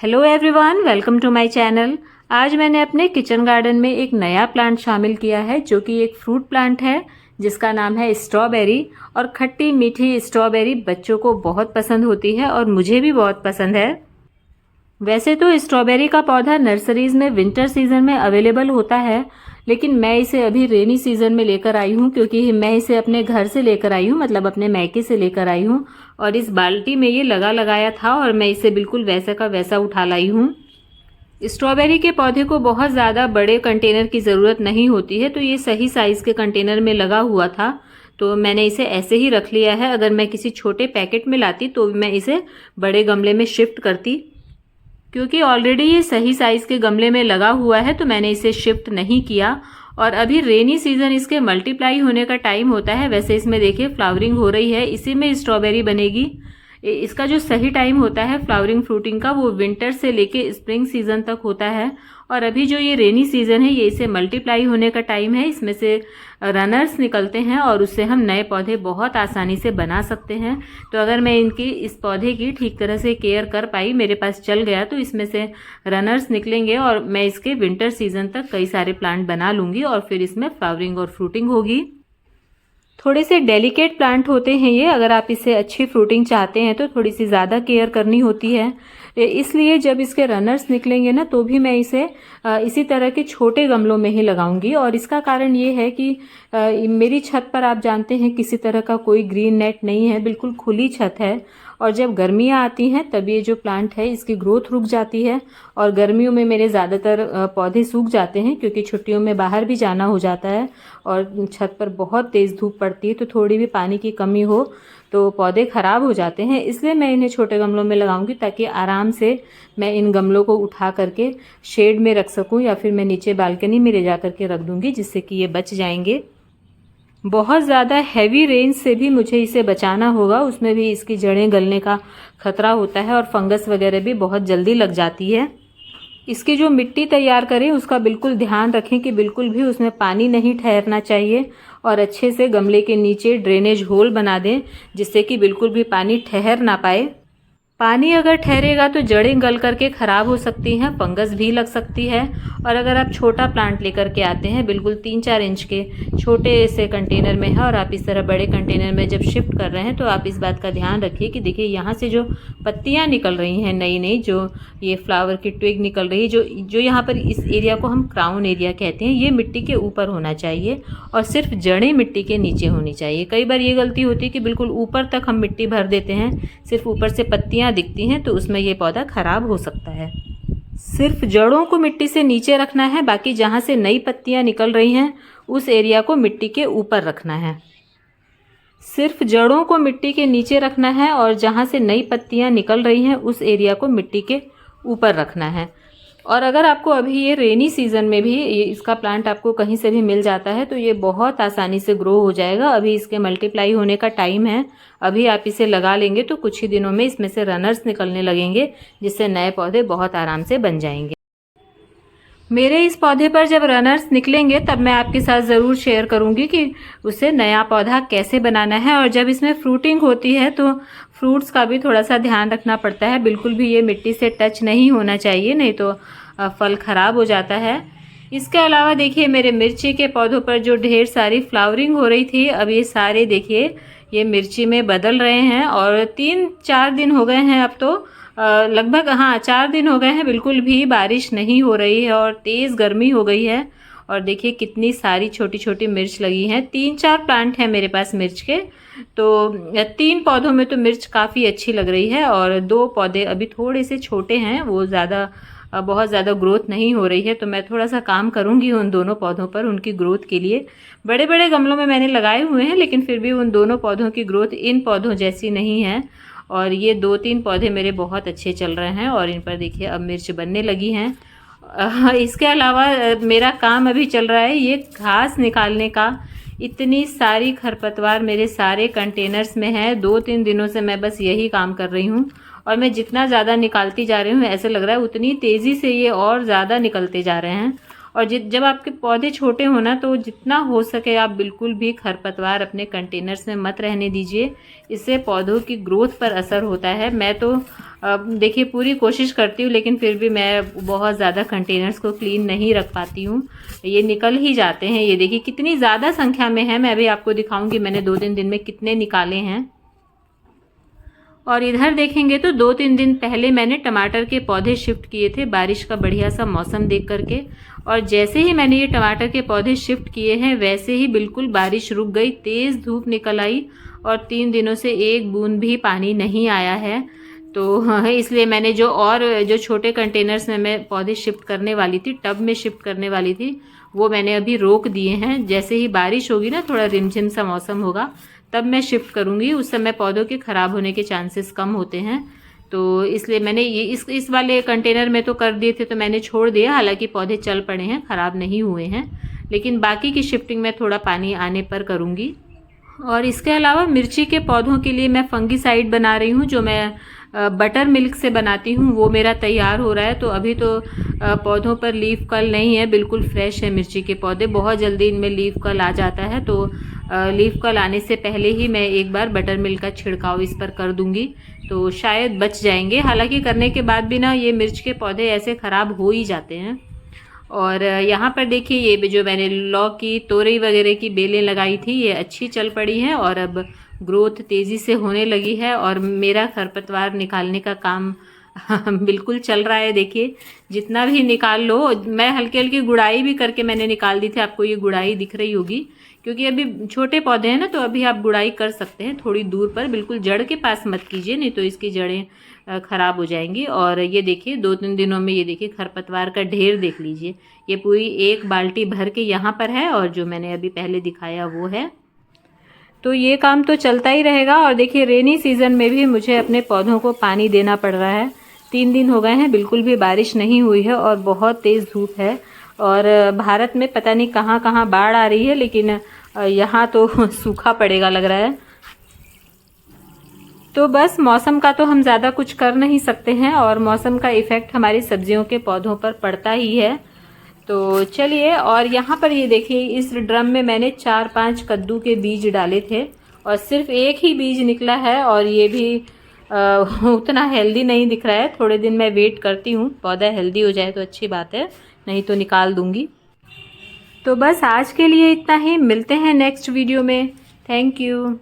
Hello everyone, welcome to my channel. आज मैंने अपने किचन गार्डन में एक नया प्लांट शामिल किया है जो कि एक फ्रूट प्लांट है जिसका नाम है स्ट्रॉबेरी। और खट्टी मीठी स्ट्रॉबेरी बच्चों को बहुत पसंद होती है और मुझे भी बहुत पसंद है। वैसे तो स्ट्रॉबेरी का पौधा नर्सरीज में विंटर सीजन में अवेलेबल होता है, लेकिन मैं इसे अभी रेनी सीजन में लेकर आई हूँ क्योंकि मैं इसे अपने घर से लेकर आई हूँ, मतलब अपने मैके से लेकर आई हूँ। और इस बाल्टी में ये लगाया था और मैं इसे बिल्कुल वैसा का वैसा उठा लाई हूँ। स्ट्रॉबेरी के पौधे को बहुत ज़्यादा बड़े कंटेनर की ज़रूरत नहीं होती है, तो ये सही साइज़ के कंटेनर में लगा हुआ था तो मैंने इसे ऐसे ही रख लिया है। अगर मैं किसी छोटे पैकेट में लाती तो मैं इसे बड़े गमले में शिफ्ट करती, क्योंकि ऑलरेडी ये सही साइज़ के गमले में लगा हुआ है तो मैंने इसे शिफ्ट नहीं किया। और अभी रेनी सीजन इसके मल्टीप्लाई होने का टाइम होता है। वैसे इसमें देखिए फ्लावरिंग हो रही है, इसी में स्ट्रॉबेरी बनेगी। इसका जो सही टाइम होता है फ्लावरिंग फ्रूटिंग का वो विंटर से लेके स्प्रिंग सीजन तक होता है। और अभी जो ये रेनी सीजन है ये इसे मल्टीप्लाई होने का टाइम है। इसमें से रनर्स निकलते हैं और उससे हम नए पौधे बहुत आसानी से बना सकते हैं। तो अगर मैं इस पौधे की ठीक तरह से केयर कर पाई, मेरे पास चल गया, तो इसमें से रनर्स निकलेंगे और मैं इसके विंटर सीजन तक कई सारे प्लांट बना लूँगी और फिर इसमें फ्लावरिंग और फ्रूटिंग होगी। थोड़े से डेलिकेट प्लांट होते हैं ये, अगर आप इसे अच्छी फ्रूटिंग चाहते हैं तो थोड़ी सी ज़्यादा केयर करनी होती है। इसलिए जब इसके रनर्स निकलेंगे ना तो भी मैं इसे इसी तरह के छोटे गमलों में ही लगाऊंगी। और इसका कारण ये है कि मेरी छत पर आप जानते हैं किसी तरह का कोई ग्रीन नेट नहीं है, बिल्कुल खुली छत है। और जब गर्मियाँ आती हैं तब ये जो प्लांट है इसकी ग्रोथ रुक जाती है और गर्मियों में मेरे ज़्यादातर पौधे सूख जाते हैं क्योंकि छुट्टियों में बाहर भी जाना हो जाता है और छत पर बहुत तेज़ धूप पड़ती है, तो थोड़ी भी पानी की कमी हो तो पौधे ख़राब हो जाते हैं। इसलिए मैं इन्हें छोटे गमलों में लगाऊंगी ताकि आराम से मैं इन गमलों को उठा करके शेड में रख सकूं या फिर मैं नीचे बालकनी में ले जा करके रख दूंगी, जिससे कि ये बच जाएंगे। बहुत ज़्यादा हैवी रेंज से भी मुझे इसे बचाना होगा, उसमें भी इसकी जड़ें गलने का खतरा होता है और फंगस वगैरह भी बहुत जल्दी लग जाती है। इसकी जो मिट्टी तैयार करें उसका बिल्कुल ध्यान रखें कि बिल्कुल भी उसमें पानी नहीं ठहरना चाहिए और अच्छे से गमले के नीचे ड्रेनेज होल बना दें जिससे कि बिल्कुल भी पानी ठहर ना पाए। पानी अगर ठहरेगा तो जड़ें गल करके ख़राब हो सकती हैं, फंगस भी लग सकती है। और अगर आप छोटा प्लांट लेकर के आते हैं, बिल्कुल 3-4 इंच के छोटे से कंटेनर में है और आप इस तरह बड़े कंटेनर में जब शिफ्ट कर रहे हैं तो आप इस बात का ध्यान रखिए कि देखिए यहाँ से जो पत्तियाँ निकल रही हैं नई नई, जो ये फ्लावर की ट्विग निकल रही है, जो यहाँ पर इस एरिया को हम क्राउन एरिया कहते हैं, ये मिट्टी के ऊपर होना चाहिए और सिर्फ जड़ें मिट्टी के नीचे होनी चाहिए। कई बार ये गलती होती है कि बिल्कुल ऊपर तक हम मिट्टी भर देते हैं, सिर्फ ऊपर से पत्तियाँ दिखती हैं, तो उसमें ये पौधा खराब हो सकता है। सिर्फ जड़ों को मिट्टी से नीचे रखना है, बाकी जहाँ से नई पत्तियाँ निकल रही हैं उस एरिया को मिट्टी के ऊपर रखना है। सिर्फ जड़ों को मिट्टी के नीचे रखना है और जहाँ से नई पत्तियाँ निकल रही हैं उस एरिया को मिट्टी के ऊपर रखना है। और अगर आपको अभी ये रेनी सीजन में भी इसका प्लांट आपको कहीं से भी मिल जाता है तो ये बहुत आसानी से ग्रो हो जाएगा। अभी इसके मल्टीप्लाई होने का टाइम है, अभी आप इसे लगा लेंगे तो कुछ ही दिनों में इसमें से रनर्स निकलने लगेंगे जिससे नए पौधे बहुत आराम से बन जाएंगे। मेरे इस पौधे पर जब रनर्स निकलेंगे तब मैं आपके साथ ज़रूर शेयर करूंगी कि उसे नया पौधा कैसे बनाना है। और जब इसमें फ्रूटिंग होती है तो फ्रूट्स का भी थोड़ा सा ध्यान रखना पड़ता है, बिल्कुल भी ये मिट्टी से टच नहीं होना चाहिए, नहीं तो फल ख़राब हो जाता है। इसके अलावा देखिए मेरे मिर्ची के पौधों पर जो ढेर सारी फ्लावरिंग हो रही थी, अब ये सारे देखिए ये मिर्ची में बदल रहे हैं और 3-4 दिन हो गए हैं अब तो लगभग, हाँ 4 दिन हो गए हैं, बिल्कुल भी बारिश नहीं हो रही है और तेज़ गर्मी हो गई है। और देखिए कितनी सारी छोटी छोटी मिर्च लगी हैं। 3-4 प्लांट हैं मेरे पास मिर्च के, तो 3 पौधों में तो मिर्च काफ़ी अच्छी लग रही है और 2 पौधे अभी थोड़े से छोटे हैं, वो बहुत ज़्यादा ग्रोथ नहीं हो रही है। तो मैं थोड़ा सा काम करूँगी उन दोनों पौधों पर उनकी ग्रोथ के लिए। बड़े बड़े गमलों में मैंने लगाए हुए हैं लेकिन फिर भी उन दोनों पौधों की ग्रोथ इन पौधों जैसी नहीं है। और ये 2-3 पौधे मेरे बहुत अच्छे चल रहे हैं और इन पर देखिए अब मिर्च बनने लगी हैं। इसके अलावा मेरा काम अभी चल रहा है ये घास निकालने का। इतनी सारी खरपतवार मेरे सारे कंटेनर्स में है, 2-3 दिनों से मैं बस यही काम कर रही हूँ और मैं जितना ज़्यादा निकालती जा रही हूँ ऐसे लग रहा है उतनी तेज़ी से ये और ज़्यादा निकलते जा रहे हैं। और जब आपके पौधे छोटे हो ना, तो जितना हो सके आप बिल्कुल भी खरपतवार अपने कंटेनर्स में मत रहने दीजिए। इससे पौधों की ग्रोथ पर असर होता है। मैं तो देखिए पूरी कोशिश करती हूँ, लेकिन फिर भी मैं बहुत ज़्यादा कंटेनर्स को क्लीन नहीं रख पाती हूँ, ये निकल ही जाते हैं। ये देखिए कितनी ज़्यादा संख्या में है। मैं अभी आपको दिखाऊंगी मैंने 2-3 दिन में कितने निकाले हैं। और इधर देखेंगे तो 2-3 दिन पहले मैंने टमाटर के पौधे शिफ्ट किए थे, बारिश का बढ़िया सा मौसम देख करके। और जैसे ही मैंने ये टमाटर के पौधे शिफ्ट किए हैं, वैसे ही बिल्कुल बारिश रुक गई, तेज़ धूप निकल आई और 3 दिनों से एक बूंद भी पानी नहीं आया है। तो इसलिए मैंने जो छोटे कंटेनर्स में मैं पौधे शिफ्ट करने वाली थी, टब में शिफ्ट करने वाली थी, वो मैंने अभी रोक दिए हैं। जैसे ही बारिश होगी ना, थोड़ा रिमझिम सा मौसम होगा, तब मैं शिफ्ट करूँगी। उस समय पौधों के ख़राब होने के चांसेस कम होते हैं। तो इसलिए मैंने ये इस वाले कंटेनर में तो कर दिए थे, तो मैंने छोड़ दिया। हालांकि पौधे चल पड़े हैं, ख़राब नहीं हुए हैं, लेकिन बाकी की शिफ्टिंग मैं थोड़ा पानी आने पर करूँगी। और इसके अलावा मिर्ची के पौधों के लिए मैं फंगीसाइड बना रही हूँ, जो मैं बटर मिल्क से बनाती हूँ। वो मेरा तैयार हो रहा है। तो अभी तो पौधों पर लीफ कल नहीं है, बिल्कुल फ्रेश है मिर्ची के पौधे। बहुत जल्दी इनमें लीफ कल आ जाता है, तो लीफ कल आने से पहले ही मैं एक बार बटर मिल्क का छिड़काव इस पर कर दूंगी, तो शायद बच जाएंगे। हालांकि करने के बाद भी ना ये मिर्च के पौधे ऐसे ख़राब हो ही जाते हैं। और यहाँ पर देखिए ये जो मैंने लौकी, तोरई वगैरह की बेलें लगाई थी, ये अच्छी चल पड़ी हैं और अब ग्रोथ तेज़ी से होने लगी है। और मेरा खरपतवार निकालने का काम बिल्कुल चल रहा है। देखिए जितना भी निकाल लो, मैं हल्की हल्की गुड़ाई भी करके मैंने निकाल दी थी। आपको ये गुड़ाई दिख रही होगी, क्योंकि अभी छोटे पौधे हैं ना, तो अभी आप गुड़ाई कर सकते हैं थोड़ी दूर पर, बिल्कुल जड़ के पास मत कीजिए, नहीं तो इसकी जड़ें ख़राब हो जाएंगी। और ये देखिए 2-3 दिनों में ये देखिए खरपतवार का ढेर देख लीजिए। ये पूरी एक बाल्टी भर के यहाँ पर है, और जो मैंने अभी पहले दिखाया वो है। तो ये काम तो चलता ही रहेगा। और देखिए रेनी सीज़न में भी मुझे अपने पौधों को पानी देना पड़ रहा है। 3 दिन हो गए हैं, बिल्कुल भी बारिश नहीं हुई है और बहुत तेज़ धूप है। और भारत में पता नहीं कहाँ कहाँ बाढ़ आ रही है, लेकिन यहाँ तो सूखा पड़ेगा लग रहा है। तो बस मौसम का तो हम ज़्यादा कुछ कर नहीं सकते हैं, और मौसम का इफ़ेक्ट हमारी सब्जियों के पौधों पर पड़ता ही है। तो चलिए, और यहाँ पर ये देखिए इस ड्रम में मैंने 4-5 कद्दू के बीज डाले थे, और सिर्फ एक ही बीज निकला है। और ये भी उतना हेल्दी नहीं दिख रहा है। थोड़े दिन मैं वेट करती हूँ, पौधा हेल्दी हो जाए तो अच्छी बात है, नहीं तो निकाल दूँगी। तो बस आज के लिए इतना ही, मिलते हैं नेक्स्ट वीडियो में। Thank you.